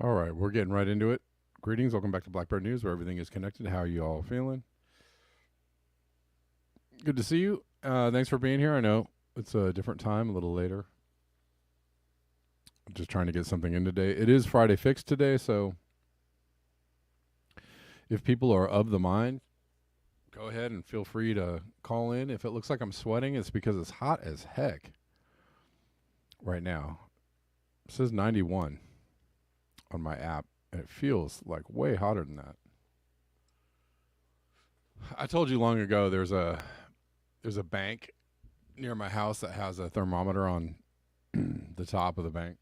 All right, we're getting right into it. Greetings, welcome back to Blackbird News, where everything is connected. How are you all feeling? Good to see you. Thanks for being here. I know it's a different time, a little later. Just trying to get something in today. It is Friday Fix today, so if people are of the mind, go ahead and feel free to call in. If it looks like I'm sweating, it's because it's hot as heck right now. It says 91 on my app, and it feels like way hotter than that. I told you long ago there's a bank near my house that has a thermometer on the top of the bank,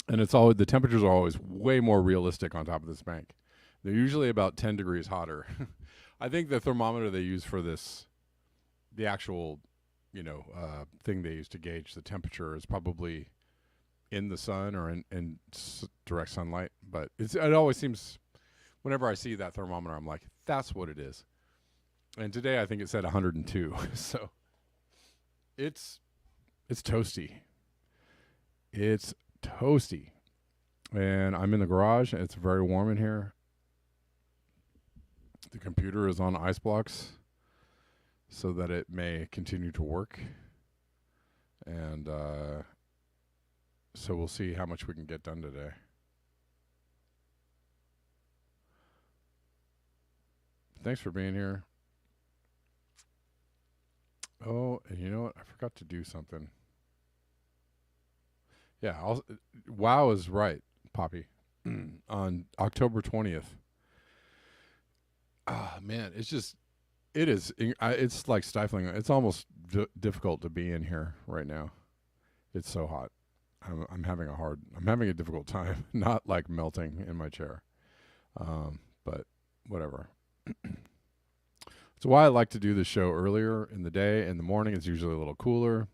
and it's always the temperatures are always way more realistic on top of this bank. They're usually about 10 degrees hotter. I think the thermometer they use for this, the actual, thing they use to gauge the temperature is probably in the sun or in direct sunlight. But it always seems, whenever I see that thermometer, I'm like, that's what it is. And today I think it said 102. So it's toasty. It's toasty. And I'm in the garage. And it's very warm in here. The computer is on ice blocks so that it may continue to work. And so we'll see how much we can get done today. Thanks for being here. Oh, and you know what? I forgot to do something. Yeah, WoW is right, Poppy. On October 20th. Ah, man, it is. It's like stifling. It's almost difficult to be in here right now. It's so hot. I'm having a difficult time, not like melting in my chair. But whatever. That's why I like to do the show earlier in the day. In the morning, it's usually a little cooler.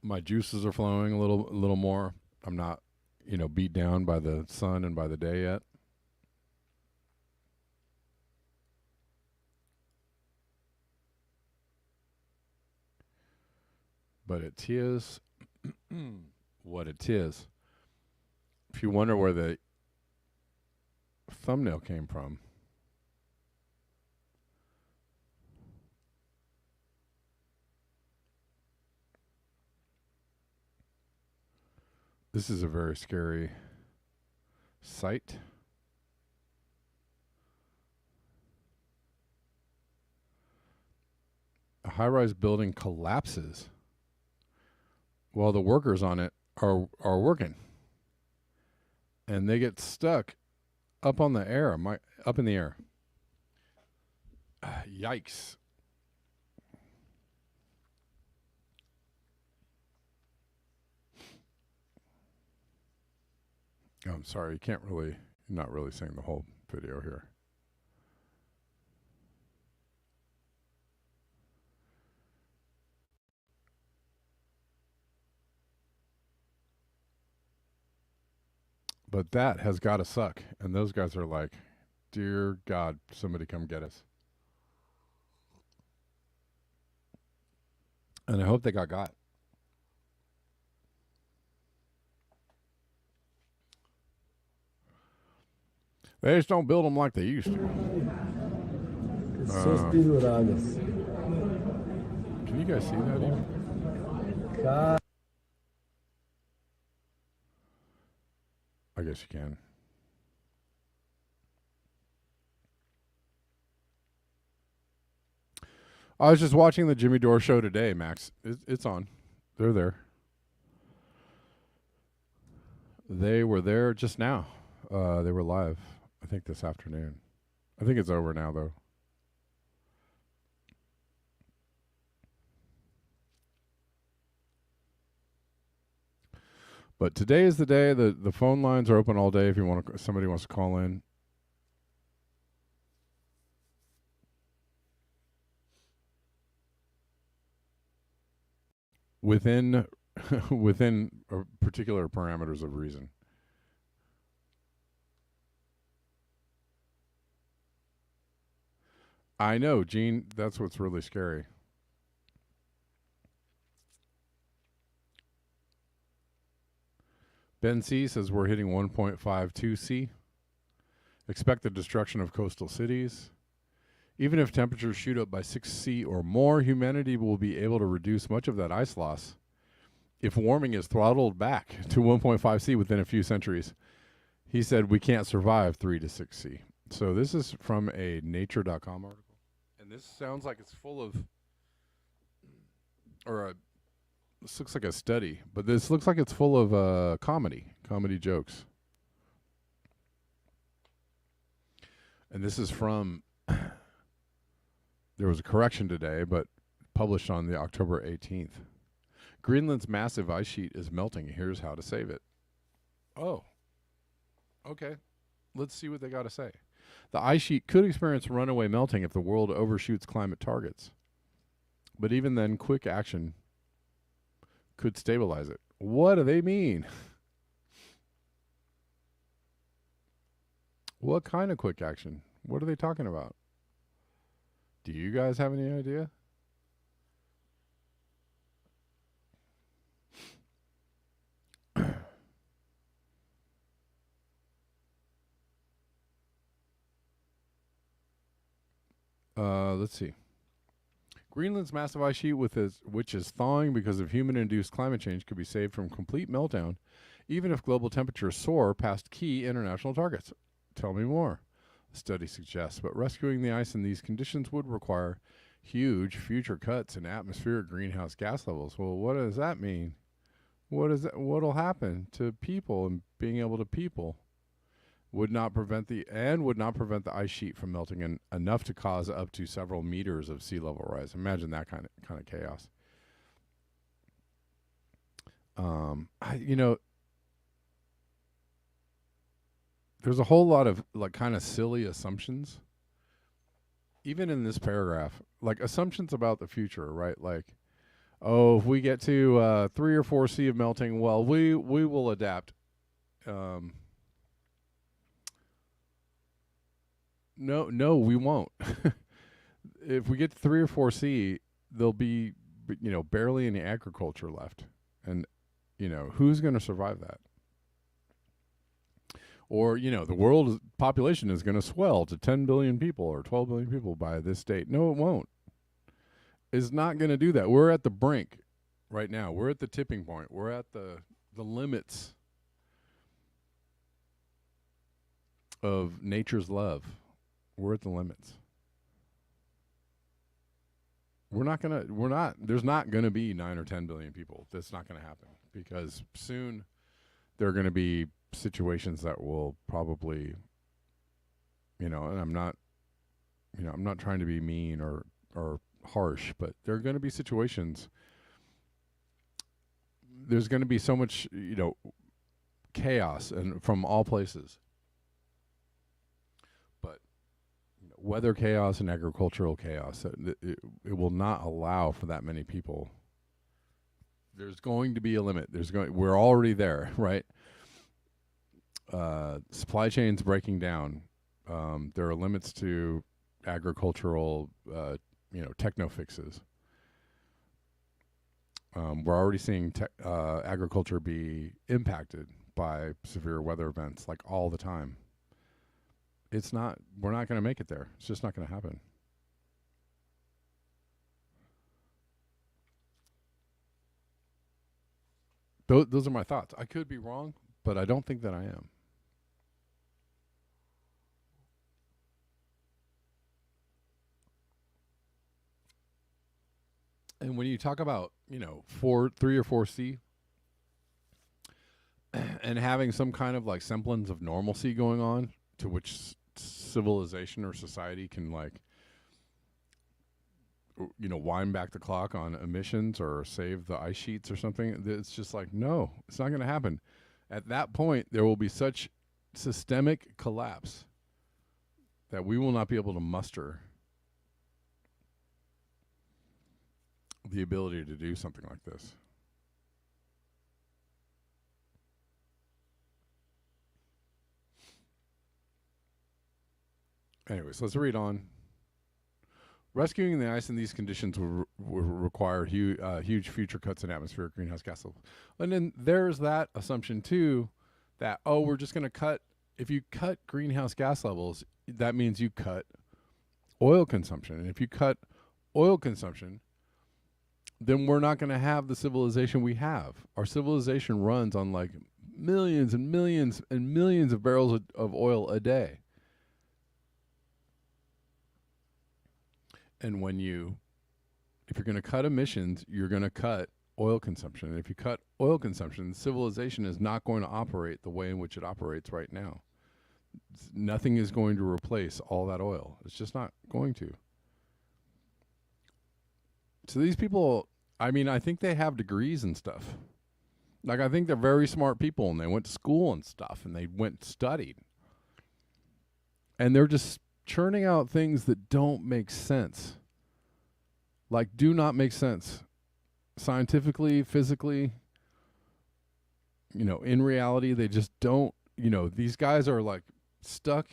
My juices are flowing a little more. I'm not, beat down by the sun and by the day yet. But it is what it is. If you wonder where the thumbnail came from, this is a very scary sight. A high-rise building collapses while the workers on it are working, and they get stuck up on the air, up in the air. Yikes! Oh, I'm sorry, you're not really seeing the whole video here. But that has got to suck. And those guys are like, dear God, somebody come get us. And I hope they got. They just don't build them like they used to. Can you guys see that even? God. I guess you can. I was just watching the Jimmy Dore show today, Max. It's on. They're there. They were there just now. They were live, I think, this afternoon. I think it's over now, though. But today is the day. The phone lines are open all day if somebody wants to call in. Within within particular parameters of reason. I know, Gene. That's what's really scary. Ben C says we're hitting 1.52 C. Expected destruction of coastal cities. Even if temperatures shoot up by 6 C or more, humanity will be able to reduce much of that ice loss if warming is throttled back to 1.5 C within a few centuries. He said we can't survive 3 to 6 C. So this is from a nature.com article. And this sounds like it's full of, this looks like a study, but this looks like it's full of comedy jokes. And this is from, there was a correction today, but published on the October 18th. Greenland's massive ice sheet is melting. Here's how to save it. Oh, okay. Let's see what they got to say. The ice sheet could experience runaway melting if the world overshoots climate targets. But even then, quick action could stabilize it. What do they mean? What kind of quick action? What are they talking about? Do you guys have any idea? Let's see. Greenland's massive ice sheet, which is thawing because of human-induced climate change, could be saved from complete meltdown, even if global temperatures soar past key international targets. Tell me more. The study suggests, but rescuing the ice in these conditions would require huge future cuts in atmospheric greenhouse gas levels. Well, what does that mean? What'll happen to people and being able to people? Would not prevent the ice sheet from melting enough to cause up to several meters of sea level rise. Imagine that kind of chaos. There's a whole lot of like kind of silly assumptions, even in this paragraph, like assumptions about the future, right? Like, oh, if we get to 3 or 4 C of melting, well, we will adapt. No, we won't. If we get to 3 or 4 C, there'll be, barely any agriculture left. And, who's going to survive that? Or, the world population is going to swell to 10 billion people or 12 billion people by this date. No, it won't. It's not going to do that. We're at the brink right now. We're at the tipping point. We're at the limits of nature's love. We're at the limits. There's not going to be 9 or 10 billion people. That's not going to happen because soon there are going to be situations that will probably, and I'm not trying to be mean or harsh, but there are going to be situations. There's going to be so much, chaos and from all places. Weather chaos and agricultural chaos. It will not allow for that many people. There's going to be a limit. We're already there, right? Supply chains breaking down. There are limits to agricultural, techno fixes. We're already seeing agriculture be impacted by severe weather events, like all the time. We're not going to make it there. It's just not going to happen. Those are my thoughts. I could be wrong, but I don't think that I am. And when you talk about, 3 or 4 C and having some kind of like semblance of normalcy going on to which civilization or society can wind back the clock on emissions or save the ice sheets or something. It's just like, no, it's not going to happen. At that point, there will be such systemic collapse that we will not be able to muster the ability to do something like this. Anyways, let's read on. Rescuing the ice in these conditions will require huge future cuts in atmospheric greenhouse gas levels. And then there's that assumption too, that we're just going to cut. If you cut greenhouse gas levels, that means you cut oil consumption. And if you cut oil consumption, then we're not going to have the civilization we have. Our civilization runs on like millions and millions and millions of barrels of oil a day. And if you're going to cut emissions, you're going to cut oil consumption. And if you cut oil consumption, civilization is not going to operate the way in which it operates right now. Nothing is going to replace all that oil. It's just not going to. So these people, I mean, I think they have degrees and stuff. Like, I think they're very smart people, and they went to school and stuff, and they went and studied. And they're just churning out things that don't make sense. Like, do not make sense. Scientifically, physically, in reality, they just don't, these guys are like stuck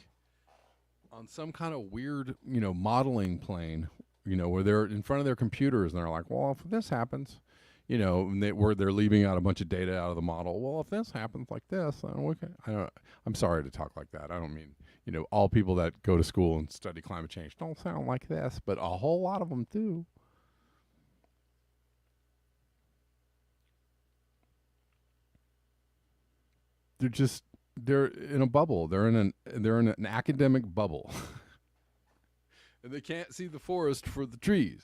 on some kind of weird, modeling plane, where they're in front of their computers and they're like, well, if this happens, where they're leaving out a bunch of data out of the model. Well, if this happens like this, I'm sorry to talk like that. I don't mean, all people that go to school and study climate change don't sound like this, but a whole lot of them do. They're in a bubble. They're in an academic bubble. And they can't see the forest for the trees.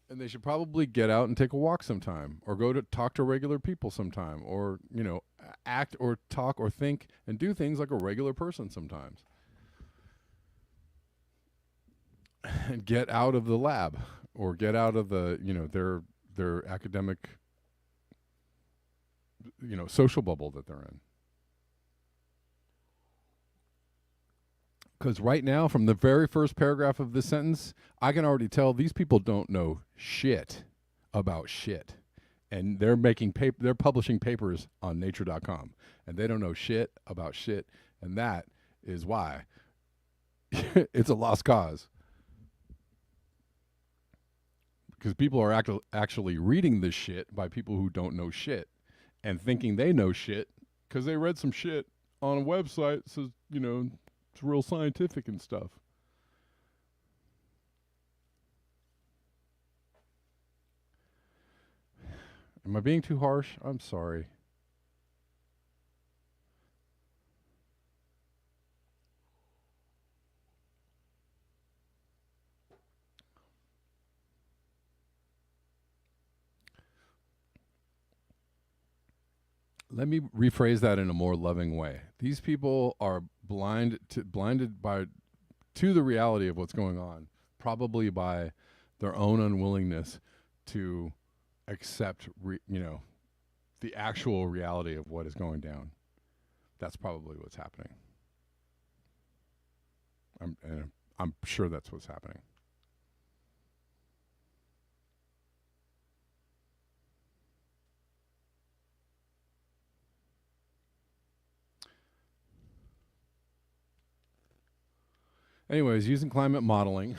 And they should probably get out and take a walk sometime, or go to talk to regular people sometime, or, act or talk or think and do things like a regular person sometimes. And get out of the lab, or get out of the, their academic, social bubble that they're in. Because right now, from the very first paragraph of this sentence, I can already tell these people don't know shit about shit. And they're they're publishing papers on nature.com, and they don't know shit about shit. And that is why it's a lost cause. Because people are actually reading this shit by people who don't know shit and thinking they know shit because they read some shit on a website that says, it's real scientific and stuff. Am I being too harsh? I'm sorry. Let me rephrase that in a more loving way. These people are blinded to the reality of what's going on, probably by their own unwillingness to accept, the actual reality of what is going down. That's probably what's happening. I'm sure that's what's happening. Anyways, using climate modeling,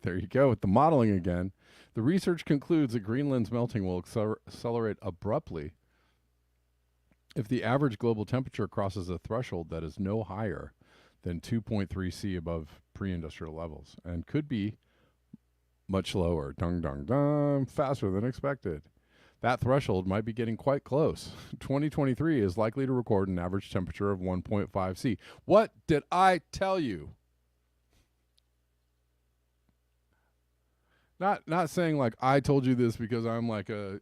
there you go with the modeling again. The research concludes that Greenland's melting will accelerate abruptly if the average global temperature crosses a threshold that is no higher than 2.3 C above pre-industrial levels, and could be much lower, faster than expected. That threshold might be getting quite close. 2023 is likely to record an average temperature of 1.5 C. What did I tell you? Not saying like I told you this because I'm like a,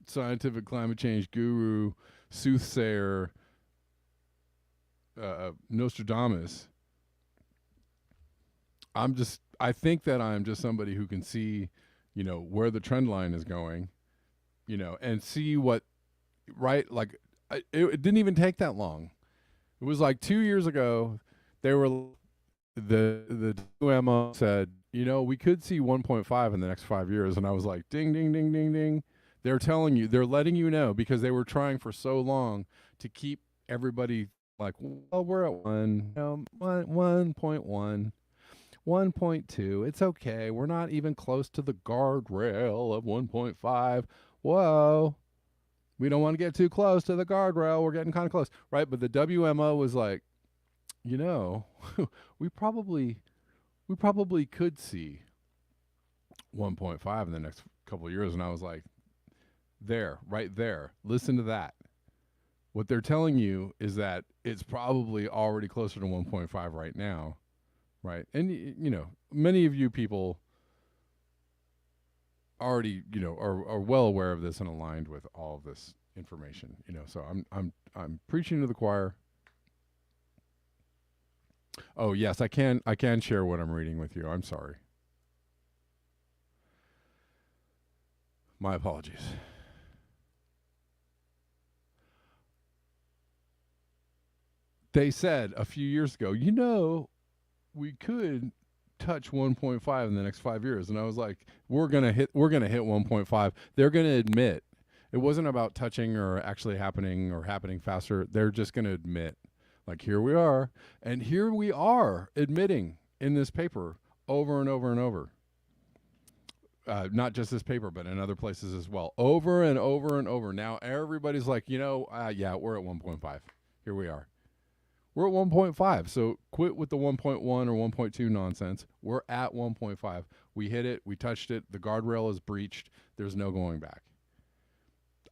scientific climate change guru, soothsayer, Nostradamus. I think that I'm just somebody who can see, where the trend line is going, and see what, right? Like, it didn't even take that long. It was like 2 years ago, they were, the WMO said, we could see 1.5 in the next 5 years. And I was like, ding, ding, ding, ding, ding. They're telling you, they're letting you know, because they were trying for so long to keep everybody like, well, we're at 1.1, 1.2. It's okay. We're not even close to the guardrail of 1.5. Whoa. We don't want to get too close to the guardrail. We're getting kind of close, right? But the WMO was like, you know, we probably could see 1.5 in the next couple of years. And I was like, there, right there. Listen to that. What they're telling you is that it's probably already closer to 1.5 right now, right? And you know, many of you people already, you know, are well aware of this and aligned with all of this information, you know. So I'm preaching to the choir. Oh yes, I can share what I'm reading with you. I'm sorry. My apologies. They said a few years ago, you know, we could touch 1.5 in the next 5 years, and I was like, we're going to hit 1.5. They're going to admit it wasn't about touching or actually happening or happening faster. They're just going to admit, like, here we are, and here we are admitting in this paper over and over and over. Not just this paper, but in other places as well, over and over and over. Now everybody's like, you know, yeah, we're at 1.5. Here we are. We're at 1.5. So quit with the 1.1 or 1.2 nonsense. We're at 1.5. We hit it. We touched it. The guardrail is breached. There's no going back.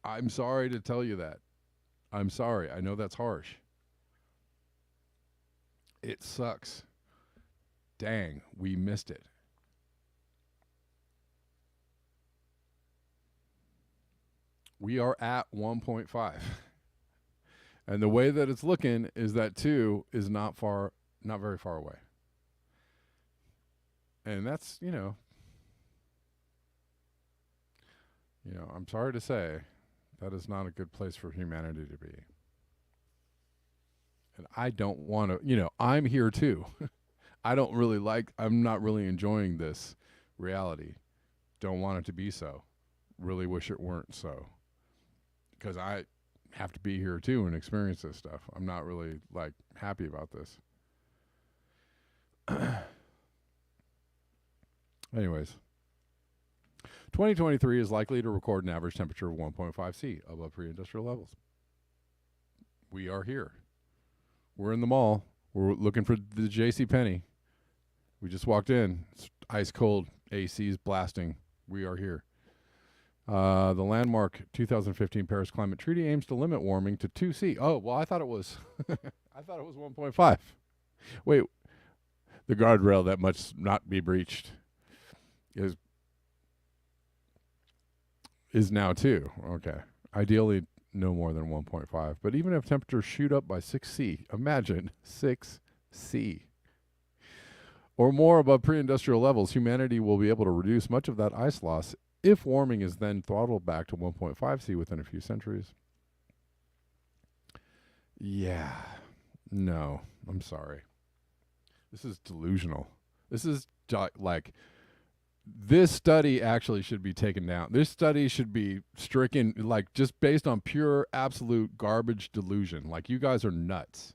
I'm sorry to tell you that. I'm sorry. I know that's harsh. It sucks. Dang, we missed it. We are at 1.5. And the way that it's looking is that 2 is not very far away. And that's, you know, I'm sorry to say that is not a good place for humanity to be. And I don't want to, you know, I'm here too. I'm not really enjoying this reality. Don't want it to be so. Really wish it weren't so. Because I have to be here too and experience this stuff. I'm not really like happy about this. Anyways, 2023 is likely to record an average temperature of 1.5 C above pre-industrial levels. We are here. We're in the mall. We're looking for the JCPenney. We just walked in. It's ice cold. AC's blasting. We are here. The landmark 2015 Paris Climate Treaty aims to limit warming to 2C. Oh, well, I thought it was 1.5. Wait, the guardrail that must not be breached is now 2. Okay. Ideally, no more than 1.5. But even if temperatures shoot up by 6C, imagine 6C or more above pre-industrial levels, humanity will be able to reduce much of that ice loss if warming is then throttled back to 1.5 C within a few centuries. Yeah. No, I'm sorry. This is delusional. This is like, this study actually should be taken down. This study should be stricken, like, just based on pure, absolute garbage delusion. Like, you guys are nuts.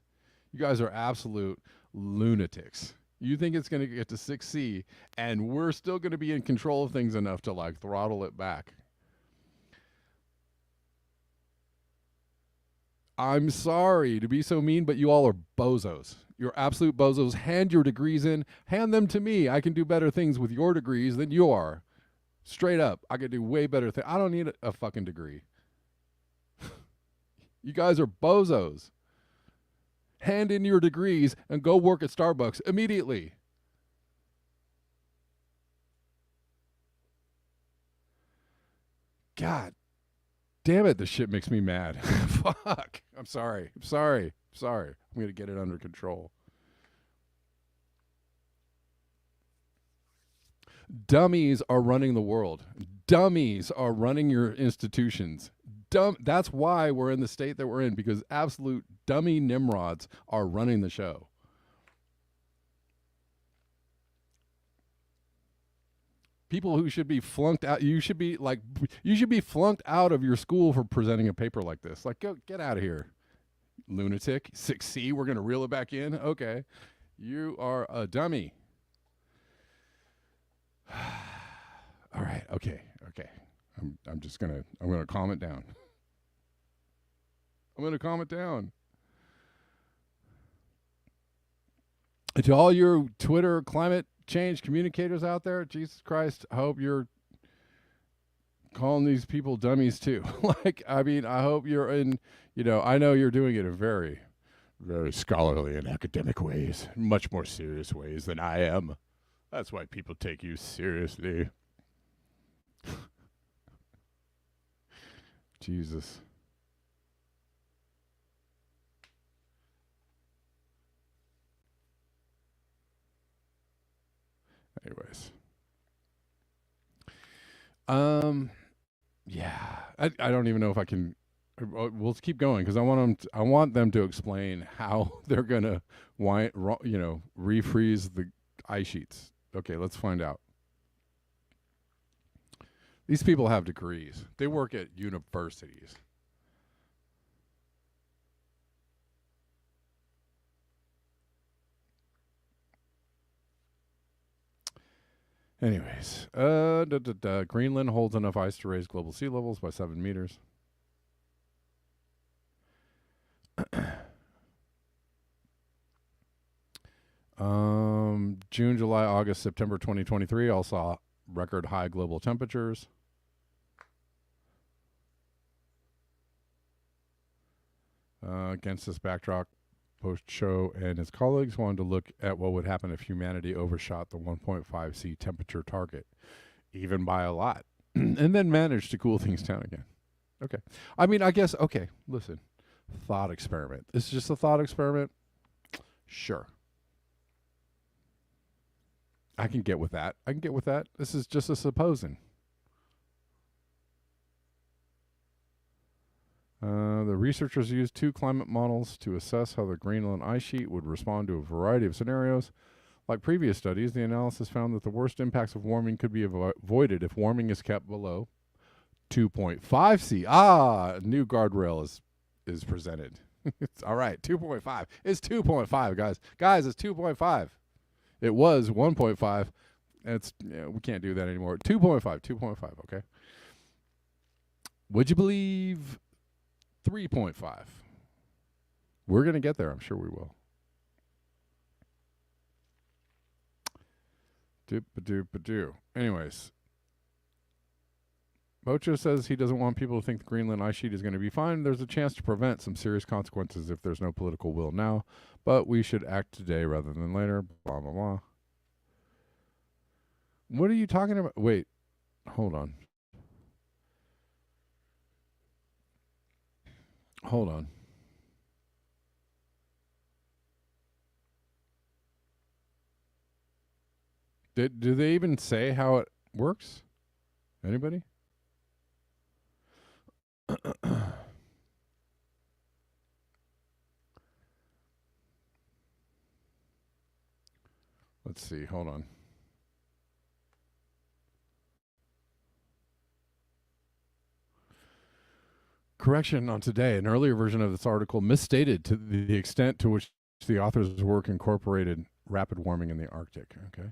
You guys are absolute lunatics. You think it's going to get to 6C, and we're still going to be in control of things enough to, like, throttle it back. I'm sorry to be so mean, but you all are bozos. You're absolute bozos. Hand your degrees in. Hand them to me. I can do better things with your degrees than you are. Straight up. I can do way better things. I don't need a fucking degree. You guys are bozos. Hand in your degrees and go work at Starbucks immediately. God damn it, this shit makes me mad. Fuck. I'm sorry. I'm going to get it under control. Dummies are running the world. Dummies are running your institutions. That's why we're in the state that we're in, because absolute dummy nimrods are running the show. People who should be flunked out. You should be flunked out of your school for presenting a paper like this. Like, go get out of here. lunatic. 6C, we're going to reel it back in? Okay. You are a dummy. All right. Okay. I'm just going to, I'm going to calm it down. I'm going to calm it down. To all your Twitter climate change communicators out there, Jesus Christ, I hope you're calling these people dummies too. Like, I mean, I hope you're in, I know you're doing it in very, very scholarly and academic ways, much more serious ways than I am. That's why people take you seriously. Jesus. Anyways. Yeah. I don't even know if I can. We'll keep going because I want them to explain how they're gonna refreeze the ice sheets. Okay, let's find out. These people have degrees. They work at universities. Anyways, Greenland holds enough ice to raise global sea levels by 7 meters. June, July, August, September 2023 all saw record high global temperatures. Against this backdrop, Post-show and his colleagues wanted to look at what would happen if humanity overshot the 1.5 C temperature target, even by a lot, and then managed to cool things down again. Okay. I mean, I guess, okay, listen, thought experiment. This is just a thought experiment. Sure. I can get with that. This is just a supposing. The researchers used 2 climate models to assess how the Greenland ice sheet would respond to a variety of scenarios. Like previous studies, the analysis found that the worst impacts of warming could be avoided if warming is kept below 2.5 C. A new guardrail is presented. It's all right, 2.5. It's 2.5, guys. Guys, it's 2.5. It was 1.5. We can't do that anymore. 2.5, okay? Would you believe 3.5? We're going to get there. I'm sure we will. Doop-a-doop-a-doo. Anyways. Bocho says he doesn't want people to think the Greenland ice sheet is going to be fine. There's a chance to prevent some serious consequences if there's no political will now. But we should act today rather than later. Blah, blah, blah. What are you talking about? Wait. Hold on. Do they even say how it works? Anybody? Let's see. Hold on. Correction on today. An earlier version of this article misstated to the extent to which the author's work incorporated rapid warming in the Arctic. Okay.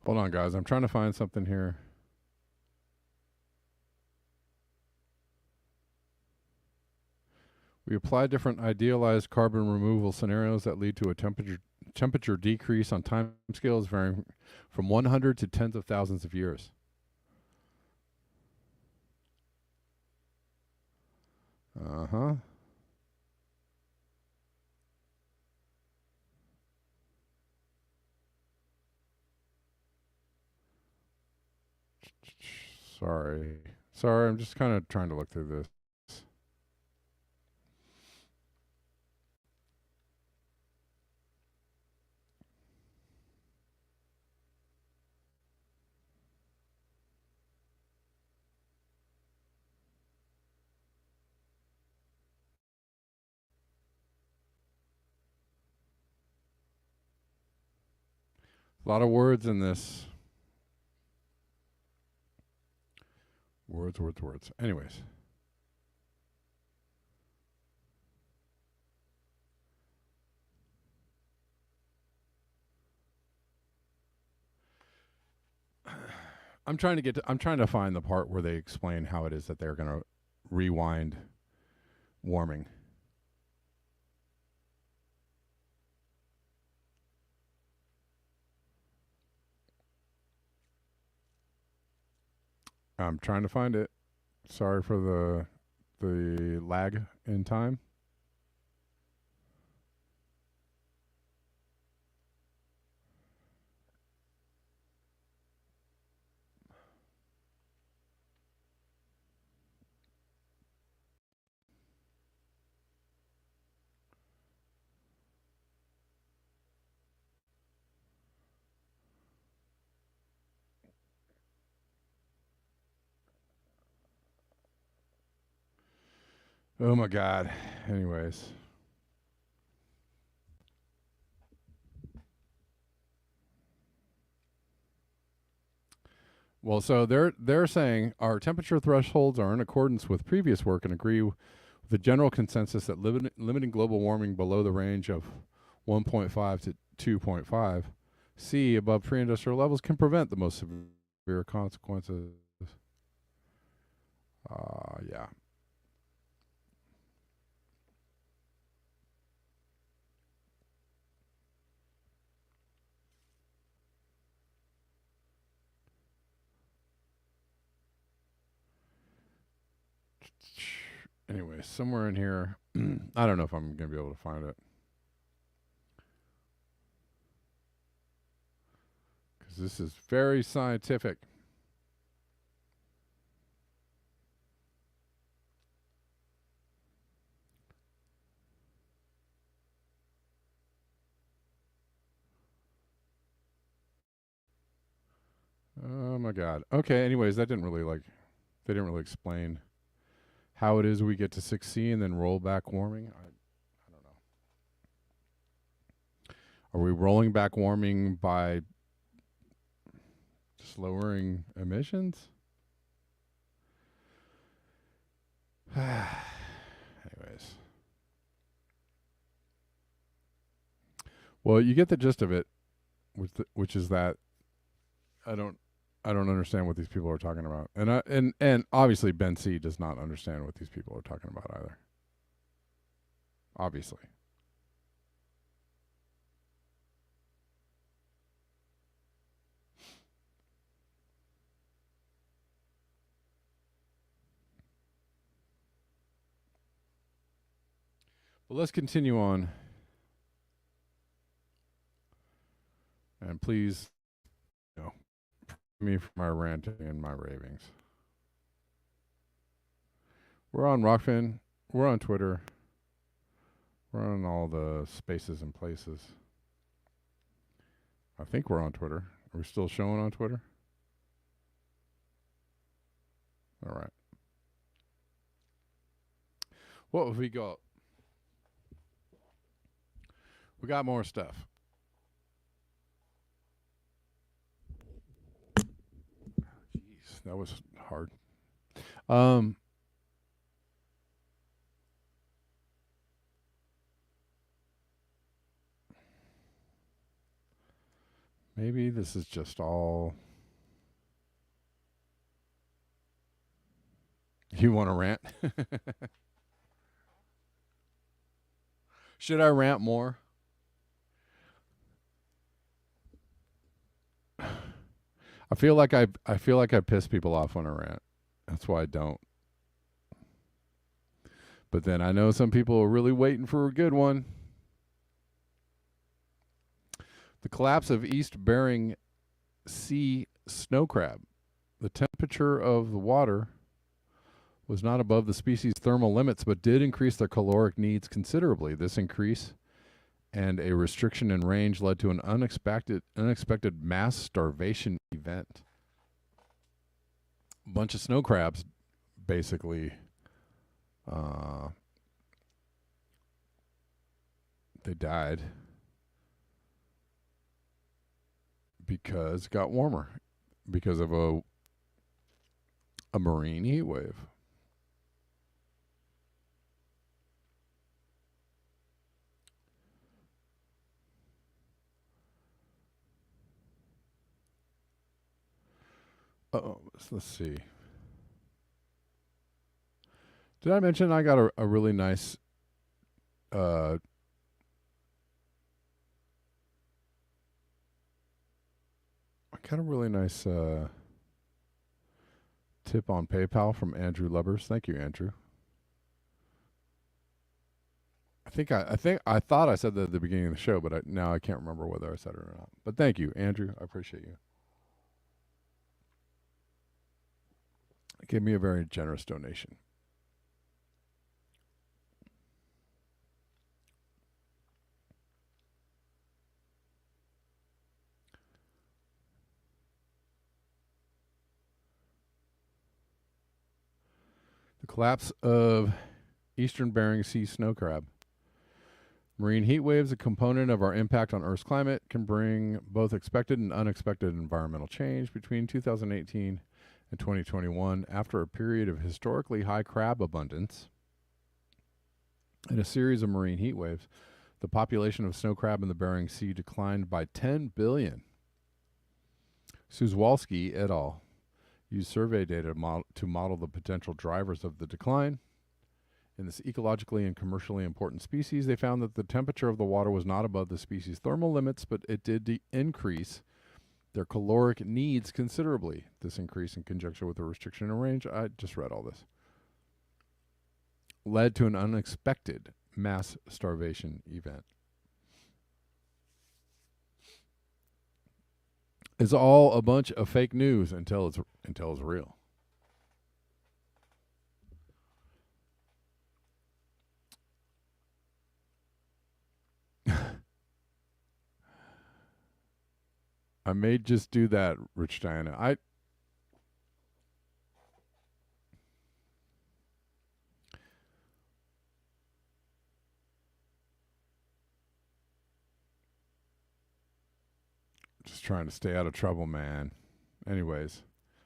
Hold on, guys. I'm trying to find something here. We apply different idealized carbon removal scenarios that lead to a temperature decrease on time scales varying from 100 to tens of thousands of years. Uh-huh. Sorry, I'm just kind of trying to look through this. A lot of words in this. Words. Anyways. I'm trying to find the part where they explain how it is that they're going to rewind warming. I'm trying to find it. Sorry for the lag in time. Oh my god. Anyways. Well, so they're saying our temperature thresholds are in accordance with previous work and agree with the general consensus that limiting global warming below the range of 1.5 to 2.5 C above pre-industrial levels can prevent the most severe consequences. Yeah. Anyway, somewhere in here, I don't know if I'm going to be able to find it. Because this is very scientific. Oh my god. Okay, anyways, they didn't really explain how it is we get to 6C and then roll back warming. I don't know. Are we rolling back warming by just lowering emissions? Anyways. Well, you get the gist of it, which is that I don't understand what these people are talking about, and obviously Ben C does not understand what these people are talking about either. Obviously. But let's continue on. And please, me for my ranting and my ravings. We're on Rockfin. We're on Twitter. We're on all the spaces and places. I think we're on Twitter. Are we still showing on Twitter? All right. What have we got? We got more stuff. Jeez, that was hard. Maybe this is just all. You want to rant? Should I rant more? I feel like I piss people off when I rant. That's why I don't. But then I know some people are really waiting for a good one. The collapse of East Bering Sea snow crab. The temperature of the water was not above the species' thermal limits, but did increase their caloric needs considerably. This increase and a restriction in range led to an unexpected mass starvation event. A bunch of snow crabs basically they died. because it got warmer because of a marine heat wave. Oh, let's see. Did I mention I got a really nice uh I got a really nice tip on PayPal from Andrew Lubbers. Thank you, Andrew. I thought I said that at the beginning of the show, but now I can't remember whether I said it or not. But thank you, Andrew. I appreciate you. Gave me a very generous donation. The collapse of eastern Bering Sea snow crab. Marine heat waves, a component of our impact on Earth's climate, can bring both expected and unexpected environmental change between 2018 and 2021. After a period of historically high crab abundance and a series of marine heat waves, the population of snow crab in the Bering Sea declined by 10 billion. Suzwalski et al. Used survey data to model the potential drivers of the decline. In this ecologically and commercially important species, they found that the temperature of the water was not above the species' thermal limits, but it did increase their caloric needs considerably. This increase, in conjunction with a restriction in range, I just read all this, led to an unexpected mass starvation event. It's all a bunch of fake news until it's real. I may just do that, Rich Diana. Just trying to stay out of trouble, man. Anyways,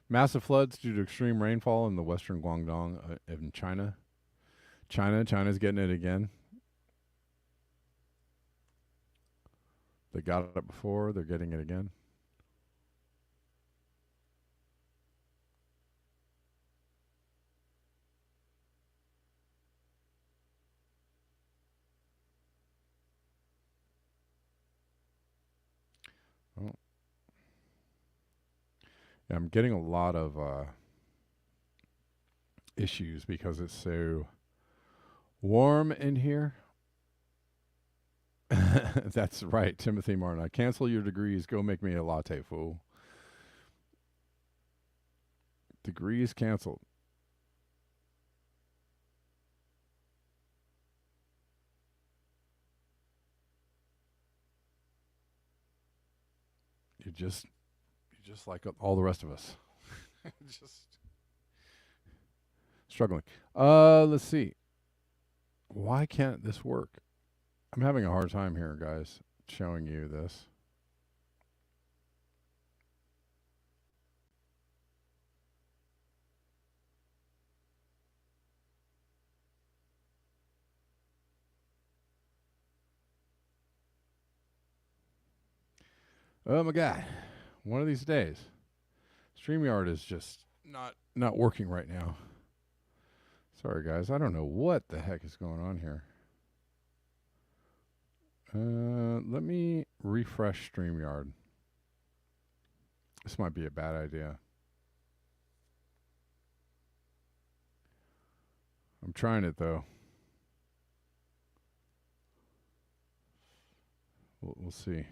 massive floods due to extreme rainfall in the western Guangdong in China. China's getting it again. They got it before, they're getting it again. Oh. Yeah, I'm getting a lot of issues because it's so warm in here. That's right, Timothy Martin. I cancel your degrees. Go make me a latte, fool. Degrees canceled. You're just like all the rest of us. Just struggling. Let's see. Why can't this work? I'm having a hard time here, guys, showing you this. Oh my god. One of these days. StreamYard is just not working right now. Sorry guys, I don't know what the heck is going on here. Let me refresh StreamYard. This might be a bad idea. I'm trying it though. We'll see.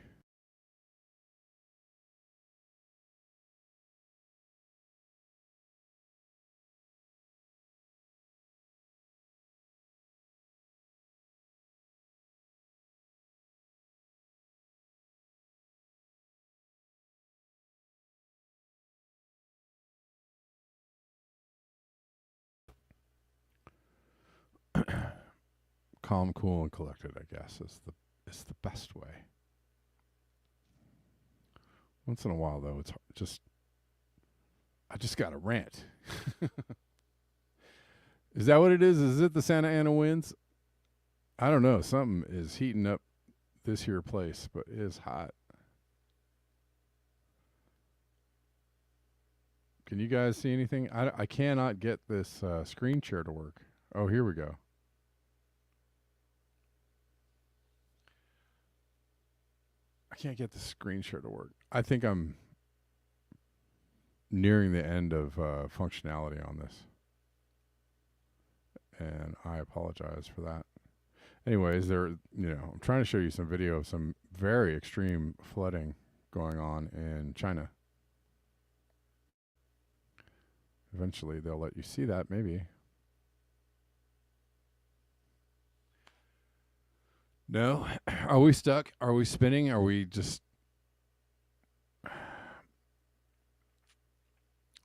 Calm, cool, and collected, I guess, is the best way. Once in a while, though, I just got to rant. Is that what it is? Is it the Santa Ana winds? I don't know. Something is heating up this here place, but it is hot. Can you guys see anything? I cannot get this screen share to work. Oh, here we go. I can't get the screen share to work. I think I'm nearing the end of functionality on this. And I apologize for that. Anyways, I'm trying to show you some video of some very extreme flooding going on in China. Eventually, they'll let you see that, maybe. No? Are we stuck? Are we spinning? Are we just... I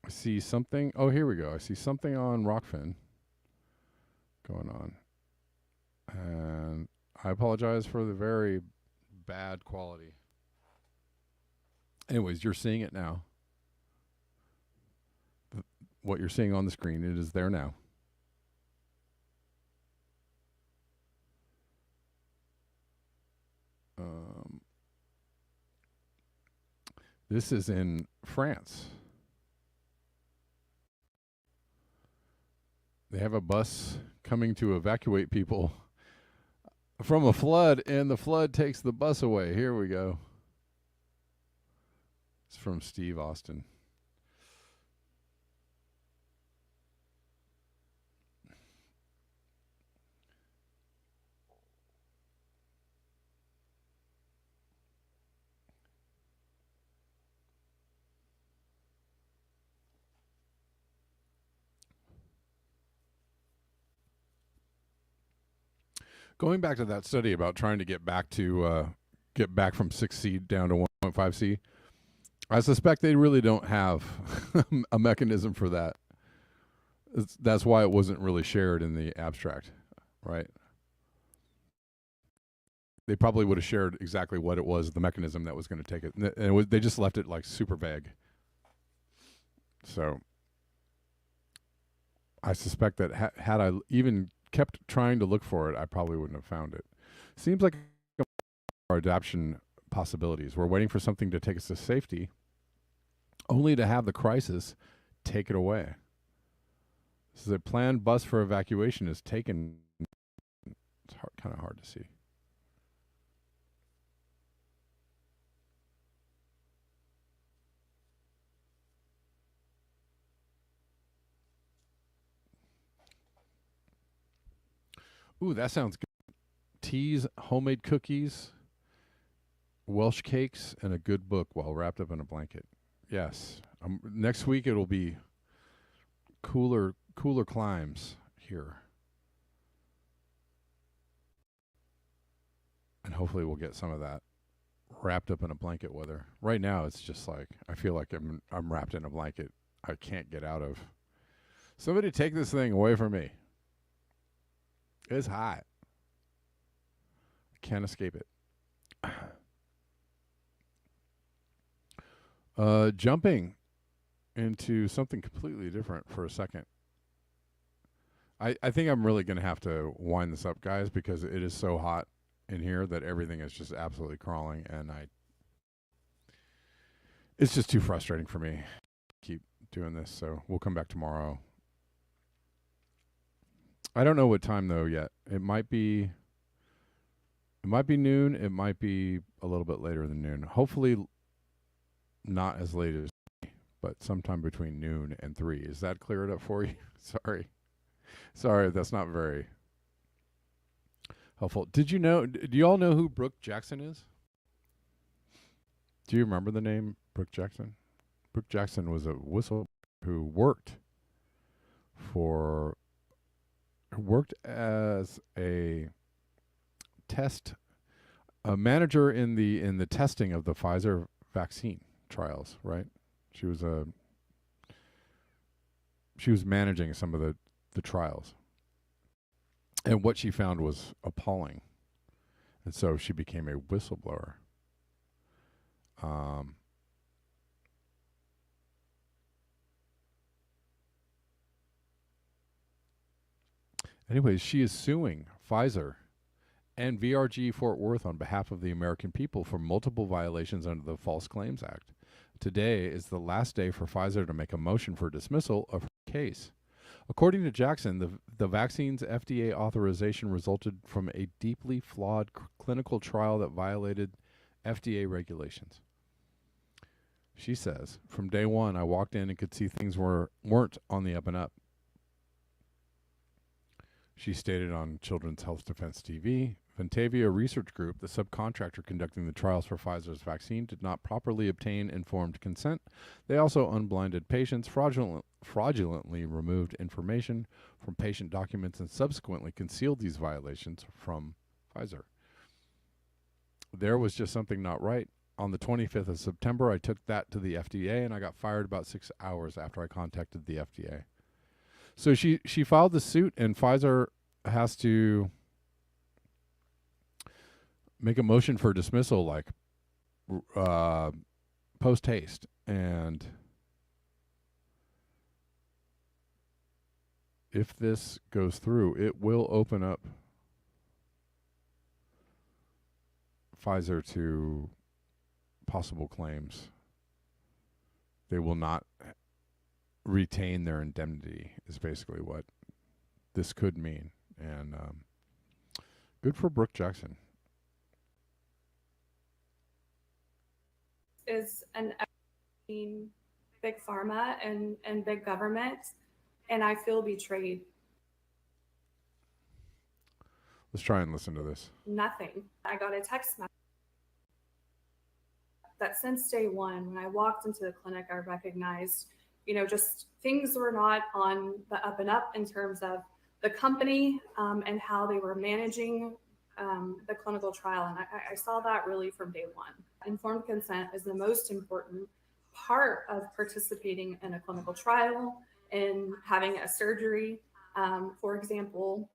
see something. Oh, here we go. I see something on Rockfin going on. And I apologize for the very bad quality. Anyways, you're seeing it now. What you're seeing on the screen, it is there now. This is in France. They have a bus coming to evacuate people from a flood, and the flood takes the bus away. Here we go. It's from Steve Austin. Going back to that study about trying to get back from 6C down to 1.5C, I suspect they really don't have a mechanism for that. That's why it wasn't really shared in the abstract, right? They probably would have shared exactly what it was, the mechanism that was going to take it. And they just left it like super vague. So I suspect that had I even kept trying to look for it, I probably wouldn't have found it. Seems like our adaptation possibilities. We're waiting for something to take us to safety, only to have the crisis take it away. This is a planned bus for evacuation is taken. It's kind of hard to see. Ooh, that sounds good. Teas, homemade cookies, Welsh cakes, and a good book while wrapped up in a blanket. Yes. Next week it'll be cooler climes here. And hopefully we'll get some of that wrapped up in a blanket weather. Right now it's just like I feel like I'm wrapped in a blanket I can't get out of. Somebody take this thing away from me. It's hot. I can't escape it. Jumping into something completely different for a second. I think I'm really going to have to wind this up, guys, because it is so hot in here that everything is just absolutely crawling, and it's just too frustrating for me to keep doing this, so we'll come back tomorrow. I don't know what time though yet. It might be noon, it might be a little bit later than noon. Hopefully not as late as 3, but sometime between noon and 3. Is that clear it up for you? Sorry, that's not very helpful. Do you all know who Brooke Jackson is? Do you remember the name Brooke Jackson? Brooke Jackson was a whistleblower who worked as a manager in the testing of the Pfizer vaccine trials, right? She was managing some of the trials. And what she found was appalling. And so she became a whistleblower. Anyways, she is suing Pfizer and VRG Fort Worth on behalf of the American people for multiple violations under the False Claims Act. Today is the last day for Pfizer to make a motion for dismissal of her case. According to Jackson, the vaccine's FDA authorization resulted from a deeply flawed clinical trial that violated FDA regulations. She says, from day one, I walked in and could see things weren't on the up and up. She stated on Children's Health Defense TV, Ventavia Research Group, the subcontractor conducting the trials for Pfizer's vaccine, did not properly obtain informed consent. They also unblinded patients, fraudulently removed information from patient documents, and subsequently concealed these violations from Pfizer. There was just something not right. On the 25th of September, I took that to the FDA, and I got fired about 6 hours after I contacted the FDA. So she filed the suit, and Pfizer has to make a motion for dismissal, like post haste. And if this goes through, it will open up Pfizer to possible claims. They will not retain their indemnity, is basically what this could mean. And good for Brooke Jackson. Is an big pharma and big government, and I feel betrayed. Let's try and listen to this. Nothing. I got a text message that since day one, when I walked into the clinic, I recognized, just things were not on the up and up in terms of the company and how they were managing the clinical trial. And I saw that really from day one. Informed consent is the most important part of participating in a clinical trial and having a surgery. For example,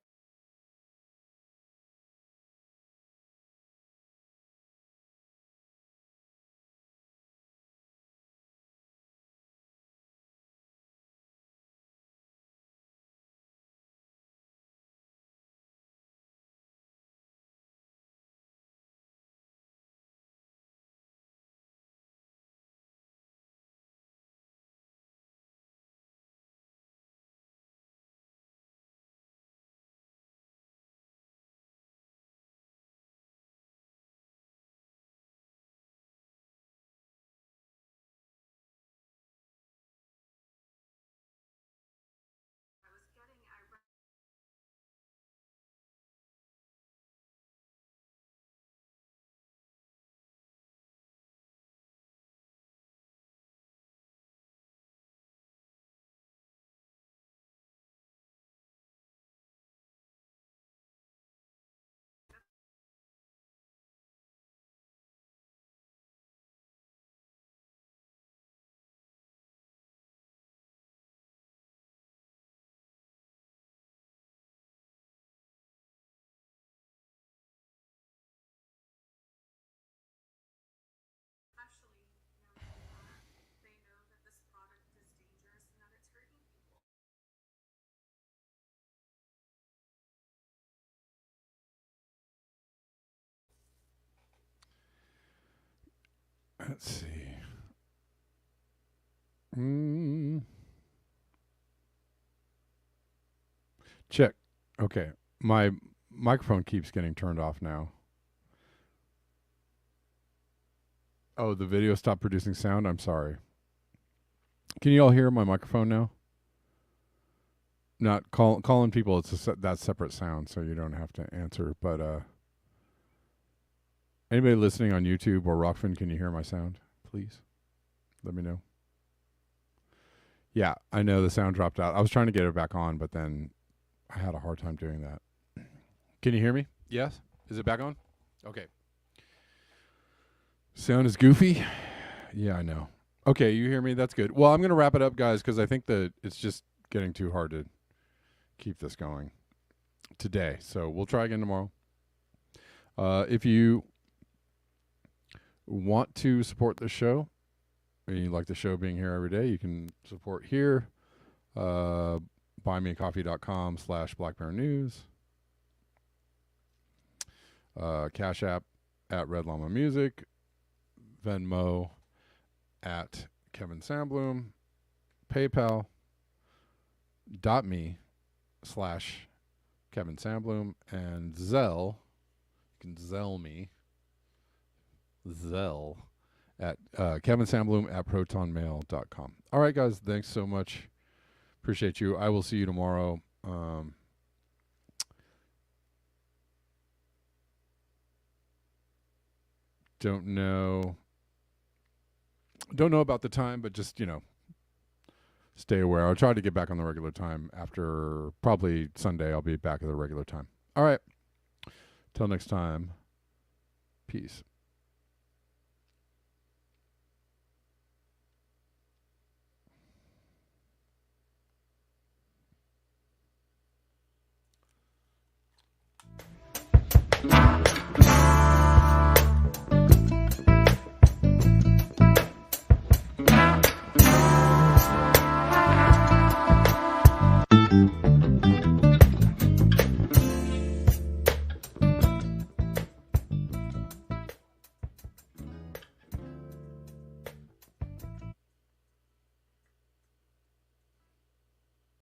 they know that this product is dangerous and that it's hurting people. Let's see. Check. Okay. My microphone keeps getting turned off now. Oh, the video stopped producing sound? I'm sorry. Can you all hear my microphone now? Not calling people, it's that separate sound, so you don't have to answer. But anybody listening on YouTube or Rockfin, can you hear my sound? Please let me know. Yeah, I know the sound dropped out. I was trying to get it back on, but then I had a hard time doing that. Can you hear me? Yes? Is it back on? Okay. Sound is goofy? Yeah, I know. Okay, you hear me? That's good. Well, I'm going to wrap it up, guys, because I think that it's just getting too hard to keep this going today. So we'll try again tomorrow. If you want to support the show, and you like the show being here every day, you can support here buymeacoffee.com/blackbearnews. Cash App at Red Llama Music. Venmo at Kevin Sandbloom. PayPal.me/Kevin Sandbloom. And Zelle. You can Zelle me. Zelle at Kevin Sandbloom at protonmail.com. All right, guys. Thanks so much. Appreciate you. I will see you tomorrow. Don't know about the time, but just, stay aware. I'll try to get back on the regular time after probably Sunday. I'll be back at the regular time. All right. Till next time. Peace.